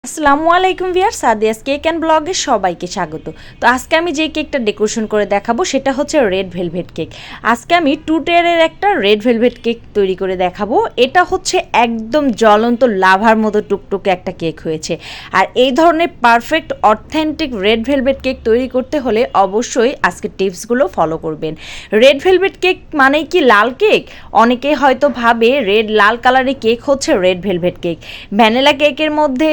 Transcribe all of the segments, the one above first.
আসসালামু আলাইকুম viewers, Sadia's cake and ব্লগে সবাইকে স্বাগত। তো আজকে আমি যে কেকটা ডেকোরেশন করে দেখাবো সেটা হচ্ছে রেড ভেলভেট কেক। আজকে আমি 2 টায়ারের একটা রেড ভেলভেট কেক তৈরি করে দেখাবো। এটা হচ্ছে একদম জ্বলন্ত লাভার মতো টুকটুকে একটা কেক হয়েছে। আর এই ধরনের perfect authentic red velvet cake তৈরি করতে হলে অবশ্যই আজকে টিপসগুলো ফলো করবেন। রেড ভেলভেট কেক মানেই কি লাল কেক? অনেকে হয়তো ভাবে লাল কালারের কেক হচ্ছে রেড ভেলভেট কেক। ভ্যানিলা কেকের মধ্যে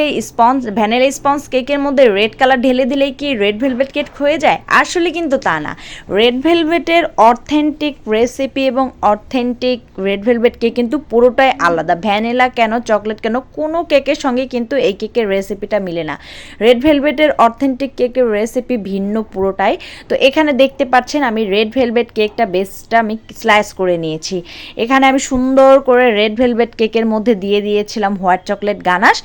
ভ্যানিলা স্পঞ্জ কেকের মধ্যে রেড কালার ঢেলে দিলেই কি রেড ভেলভেট কেক হয়ে যায়? আসলে কিন্তু তা না। রেড ভেলভেটের অথেন্টিক রেসিপি এবং অথেন্টিক রেড ভেলভেট কেক কিন্তু পুরোটাই আলাদা। ভ্যানিলা কেন, চকলেট কেন, কোনো কেকের সঙ্গে কিন্তু এই কেকের রেসিপিটা মিলে না। রেড ভেলভেটের অথেন্টিক কেকের রেসিপি ভিন্ন পুরোটাই। তো এখানে দেখতে পাচ্ছেন আমি রেড ভেলভেট কেকটা বেসটা আমি স্লাইস করে নিয়েছি। এখানে আমি সুন্দর করে রেড ভেলভেট কেকের মধ্যে দিয়ে দিয়েছিলাম হোয়াইট চকলেট গানাশ।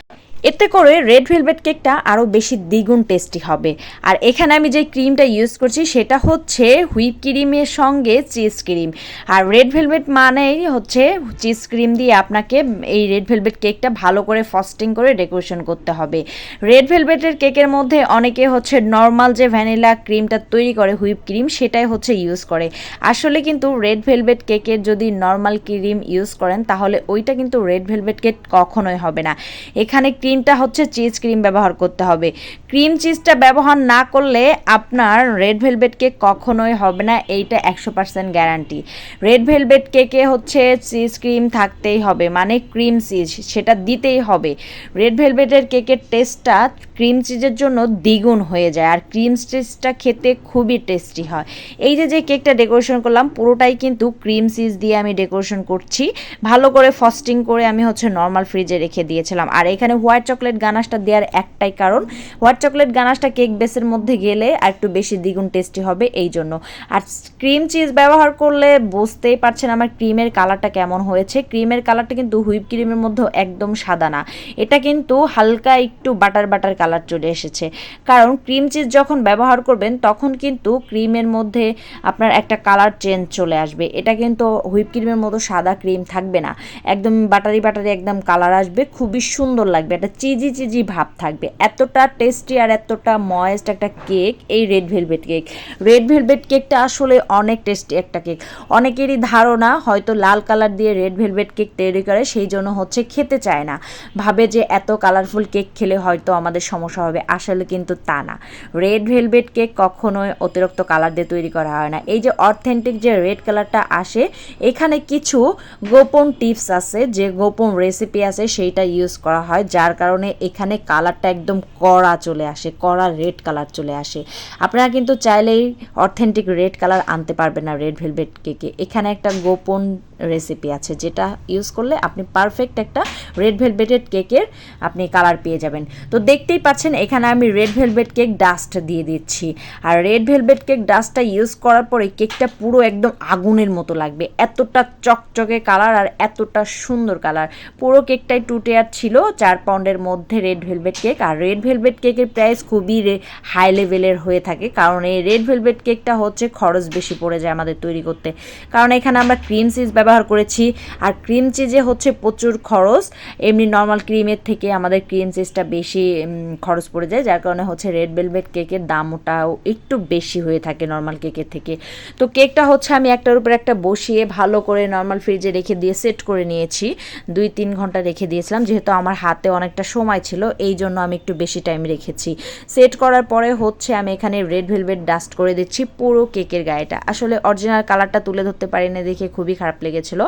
এতে করে রেড ভেলভেট কেকটা আরও বেশি দ্বিগুণ টেস্টি হবে। আর এখানে আমি যে ক্রিমটা ইউজ করছি সেটা হচ্ছে হুইপ ক্রিমের সঙ্গে চিজ ক্রিম। আর রেড ভেলভেট মানেই হচ্ছে চিজ ক্রিম দিয়ে আপনাকে এই রেড ভেলভেট কেকটা ভালো করে ফ্রস্টিং করে ডেকোরেশন করতে হবে। রেড ভেলভেটের কেকের মধ্যে অনেকে হচ্ছে নর্মাল যে ভ্যানিলা ক্রিমটা তৈরি করে হুইপ ক্রিম সেটাই হচ্ছে ইউজ করে। আসলে কিন্তু রেড ভেলভেট কেকের যদি নর্মাল ক্রিম ইউজ করেন তাহলে ওইটা কিন্তু রেড ভেলভেট কেক কখনোই হবে না। এখানে ক্রিমটা হচ্ছে চিজ ক্রিম ব্যবহার করতে হবে। ক্রিম চিজটা ব্যবহার না করলে আপনার রেড ভেলভেট কেক কখনোই হবে না, এইটা 100% গ্যারান্টি। রেড ভেলভেট কেকে হচ্ছে চিজ ক্রিম থাকতেই হবে, মানে ক্রিম চিজ সেটা দিতেই হবে। রেড ভেলভেটের কেকের টেস্টটা ক্রিম চিজের জন্য দ্বিগুণ হয়ে যায়, আর ক্রিম চিজটা খেতে খুবই টেস্টি হয়। এই যে কেকটা ডেকোরেশন করলাম পুরোটাই কিন্তু ক্রিম চিজ দিয়ে আমি ডেকোরেশন করছি। ভালো করে ফ্রস্টিং করে আমি হচ্ছে নর্মাল ফ্রিজে রেখে দিয়েছিলাম। আর এখানে হোয়াইট চকলেট গানাশটা দেওয়ার একটাই কারণ, হোয়াইট চকলেট গানাশটা কেক বেসের মধ্যে গেলে আর একটু বেশি দ্বিগুণ টেস্টি হবে এই জন্য। আর ক্রিম চিজ ব্যবহার করলে বুঝতেই পারছেন আমার ক্রিমের কালারটা কেমন হয়েছে। ক্রিমের কালারটা কিন্তু হুইপ ক্রিমের মধ্যে একদম সাদা না, এটা কিন্তু হালকা একটু বাটার বাটার কালার চলে এসেছে। কারণ ক্রিম চিজ যখন ব্যবহার করবেন তখন কিন্তু ক্রিমের মধ্যে আপনার একটা কালার চেঞ্জ চলে আসবে। এটা কিন্তু হুইপ ক্রিমের মতো সাদা ক্রিম থাকবে না, একদম বাটারি বাটারি একদম কালার আসবে, খুবই সুন্দর লাগবে, একটা চিজি চিজি ভাব থাকবে। এতটা টেস্টি আর এতটা ময়েস্ট একটা কেক এই red velvet cake. Red velvet কেকটা আসলে অনেক টেস্টি একটা কেক। অনেকেরই ধারণা হয়তো লাল কালার দিয়ে রেড ভেলভেট কেক তৈরি করে সেই জন্য হচ্ছে খেতে চায় না, ভাবে যে এত কালারফুল কেক খেলে হয়তো আমাদের সমস্যা হবে। আসলে কিন্তু তা না, রেড ভেলভেট কেক কখনোই অতিরিক্ত কালার দিয়ে তৈরি করা হয় না। এই যে অথেন্টিক যে রেড কালারটা আসে, এখানে কিছু গোপন টিপস আছে, যে গোপন রেসিপি আছে সেইটা ইউজ করা হয়, যার কারণে এখানে কালারটা একদম কড়া চলে আসে, কড়া রেড কালার চলে আসে। আপনারা কিন্তু চাইলেই অথেন্টিক রেড কালার আনতে পারবেন না রেড ভেলভেট কেকে। এখানে একটা গোপন রেসিপি আছে যেটা ইউজ করলে আপনি পারফেক্ট একটা রেড ভেলভেটেড কেকের আপনি কালার পেয়ে যাবেন। তো দেখতেই পাচ্ছেন এখানে আমি রেড ভেলভেট কেক ডাস্ট দিয়ে দিচ্ছি। আর রেড ভেলভেট কেক ডাস্টটা ইউজ করার পরে কেকটা পুরো একদম আগুনের মতো লাগবে, এতটা চকচকে কালার আর এতটা সুন্দর কালার। পুরো কেকটাই 2 টায়ার ছিল, 4 পাউন্ডের মধ্যে রেড ভেলভেট কেক। আর রেড ভেলভেট কেকের প্রাইস খুবই হাই লেভেলের হয়ে থাকে, কারণ এই রেড ভেলভেট কেকটা হচ্ছে খরচ বেশি পড়ে যায় আমাদের তৈরি করতে, কারণ এখানে আমরা ক্রিম চিজ ব্যবহার করেছি। আর ক্রিম চিজে হচ্ছে প্রচুর খরচ, এমনি নর্মাল ক্রিমের থেকে আমাদের ক্রিম চিজটা বেশি খরচ পড়ে যায়, যার কারণে হচ্ছে রেড ভেলভেট কেকের দামটাও একটু বেশি হয়ে থাকে নর্মাল কেকের থেকে। তো কেকটা হচ্ছে আমি একটার উপর একটা বসিয়ে ভালো করে নর্মাল ফ্রিজে রেখে দিয়ে সেট করে নিয়েছি। 2-3 ঘন্টা রেখে দিয়েছিলাম, যেহেতু আমার হাতে অনেকটা সময় ছিল এই জন্য আমি একটু বেশি টাইম রেখেছি। সেট করার পরে হচ্ছে আমি এখানে রেড ভেলভেট ডাস্ট করে দিচ্ছি পুরো কেকের গায়েটা। আসলে অরিজিনাল কালারটা তুলে ধরতে পারিনি দেখে খুবই খারাপ লেগেছিল।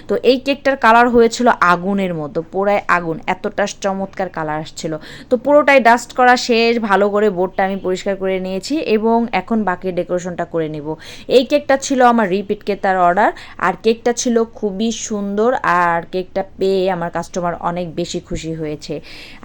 তো এই কেকটার কালার হয়েছিল আগুনের মতো, পুরাই আগুন, এতটা চমৎকার কালার আসছিল। তো পুরোটাই ডাস্ট করা শেষ, ভালো করে বোর্ডটা আমি পরিষ্কার করে নিয়েছি এবং এখন বাকি ডেকোরেশনটা করে নিব। এই কেকটা ছিল আমার রিপিট কেতার অর্ডার, আর কেকটা ছিল খুবই সুন্দর, আর কেকটা পেয়ে আমার কাস্টমার অনেক বেশি খুশি হয়েছে।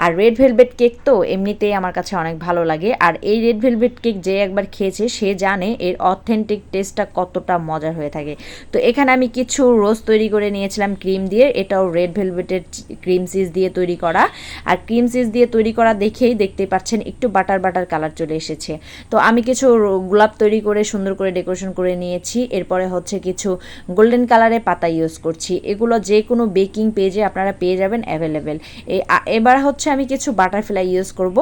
আর রেড ভেলভেট কেক তো এমনিতেই আমার কাছে অনেক ভালো লাগে, আর এই রেড ভেলভেট কেক যে একবার খেয়েছে সে জানে এর অথেন্টিক টেস্টটা কতটা মজার হয়ে থাকে। তো এখানে আমি কিছু রোজ তৈরি করে নিয়েছিলাম ক্রিম দিয়ে, এটাও রেড ভেলভেটের ক্রিম চিজ দিয়ে তৈরি করা। আর ক্রিম চিজ দিয়ে তৈরি করা দেখেই দেখতেই পাচ্ছেন একটু বাটার বাটার কালার চলে এসেছে। তো আমি কিছু গোলাপ তৈরি করে সুন্দর করে ডেকোরেশন করে নিয়েছি। এরপরে হচ্ছে কিছু গোল্ডেন কালারের পাতা ইউজ করছি। এগুলো যে কোনো বেকিং পেজে আপনারা পেয়ে যাবেন অ্যাভেলেবেল। এবার হচ্ছে আমি কিছু বাটারফ্লাই ইউজ করব।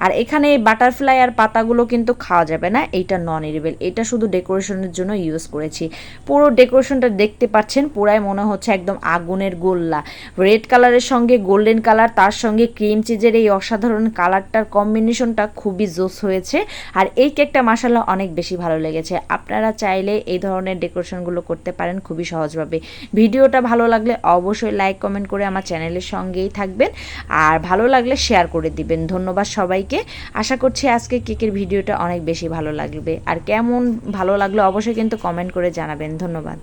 আর এখানে বাটারফ্লাই আর পাতাগুলো কিন্তু খাওয়া যাবে না, এইটা নন এডিবল, এটা শুধু ডেকোরেশনের জন্য ইউজ করেছি। পুরো ডেকোরেশনটা দেখতে পাচ্ছেন, পুরাই মনে হচ্ছে একদম আগুনের গোল্লা। রেড কালারের সঙ্গে গোল্ডেন কালার, তার সঙ্গে ক্রিম চিজের এই অসাধারণ কালারটার কম্বিনেশনটা খুবই জোস হয়েছে। আর এই কেকটা মাশাআল্লাহ অনেক বেশি ভালো লেগেছে। আপনারা চাইলে এই ধরনের ডেকোরেশনগুলো করতে পারেন খুবই সহজভাবে। ভিডিওটা ভালো লাগলে অবশ্যই লাইক কমেন্ট করে আমার চ্যানেলের সঙ্গেই থাকবেন, আর ভালো লাগলে শেয়ার করে দিবেন। ধন্যবাদ সবাইকে। আশা করছি আজকে কেকের ভিডিওটা অনেক বেশি ভালো লাগবে। আর কেমন ভালো লাগলো অবশ্যই কিন্তু কমেন্ট করে জানাবেন। ধন্যবাদ।